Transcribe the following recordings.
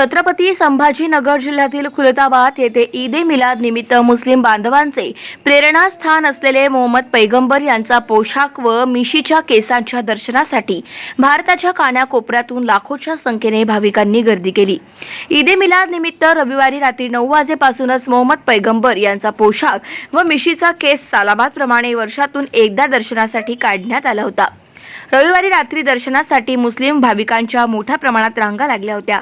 छत्रपती संभाजीनगर जिल्ह्यातील खुलताबाद येथे ईद ए मिलाद निमित्त मुस्लिम बांधवांचे प्रेरणास्थान असलेले मोहम्मद पैगंबर यांचा पोशाख व मिशीच्या केसांच्या दर्शनासाठी भारताच्या कानाकोपऱ्यातून लाखोच्या संख्येने भाविकांनी गर्दी केली। ईद ए मिलाद निमित्त रविवारी रात्री 9 वाजेपासूनच मोहम्मद पैगंबर यांचा पोशाख व मिशीचा केस सालाबादप्रमाणे वर्षातून एकदा दर्शनासाठी काढण्यात आला होता। रविवारी रात्री दर्शनासाठी मुस्लिम भाविकांच्या मोठ्या प्रमाणात रांगा लागल्या होत्या।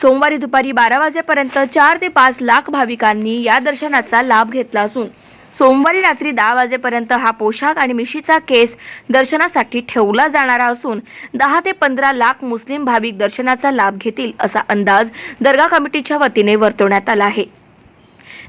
सोमवारी दुपारी 12 वाजेपर्यंत 4 ते 5 लाख भाविकांनी या दर्शनाचा लाभ घेतला असून सोमवारी रात्री 10 वाजेपर्यंत हा पोशाख आणि मिशीचा केस दर्शनासाठी ठेवला जाणार असून 10 ते 15 लाख मुस्लिम भाविक दर्शनाचा लाभ घेतील असा अंदाज दर्गा कमिटीच्या वतीने वर्तवण्यात आला आहे।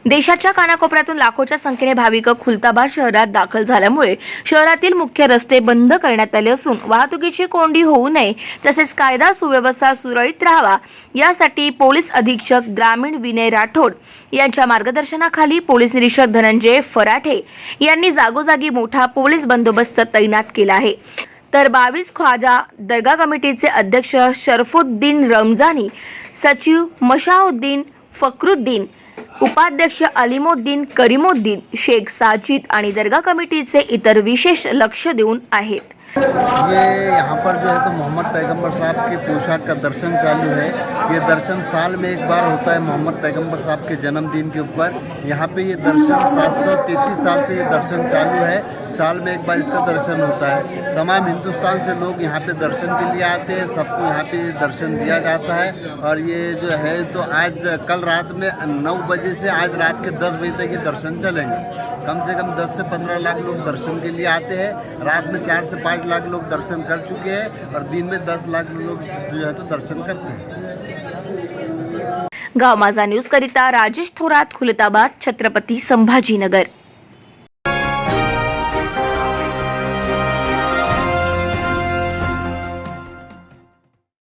देशाच्या कानाकोपऱ्यातून लाखोच्या संख्येने भाविक खुलताबाद शहरात दाखल झाल्यामुळे शहरातील मुख्य रस्ते बंद करण्यात आले असून वाहतुकीची कोंडी होऊ नये तसेच कायदा सुव्यवस्था सुरळीत राहावा यासाठी पोलीस अधीक्षक ग्रामीण विनय राठोड यांच्या मार्गदर्शनाखाली पोलीस निरीक्षक धनंजय फराठे यांनी जागोजागी मोठा पोलीस बंदोबस्त तैनात केला आहे। तर 22 ख्वाजा दर्गा कमिटीचे अध्यक्ष शरफुद्दीन रमजानी, सचिव मशाउद्दीन फखरुद्दीन, उपाध्यक्ष अलिमुद्दीन करीमुद्दीन, शेख साजिद आणि दर्गा कमिटीचे इतर विशेष लक्ष देऊन आहेत। ये यहाँ पर जो है तो मोहम्मद पैगंबर साहब के पोशाक का दर्शन चालू है। ये दर्शन साल में एक बार होता है मोहम्मद पैगंबर साहब के जन्मदिन के ऊपर। यहाँ पे ये दर्शन 733 साल से ये दर्शन चालू है। साल में एक बार इसका दर्शन होता है। तमाम हिंदुस्तान से लोग यहाँ पे दर्शन के लिए आते हैं, सबको यहाँ पे दर्शन दिया जाता है। और ये जो है तो आज कल रात में 9 बजे से आज रात के 10 बजे तक ये दर्शन चलेंगे। कम से कम 10 से 15 लाख लोग दर्शन के लिए आते हैं। रात में 4 से 5 लाख लोग दर्शन कर चुके हैं और दिन में 10 लाख लोग जो है तो दर्शन करते हैं। गाव माझा न्यूज करिता राजेश थोरात, खुलताबाद, छत्रपती संभाजीनगर।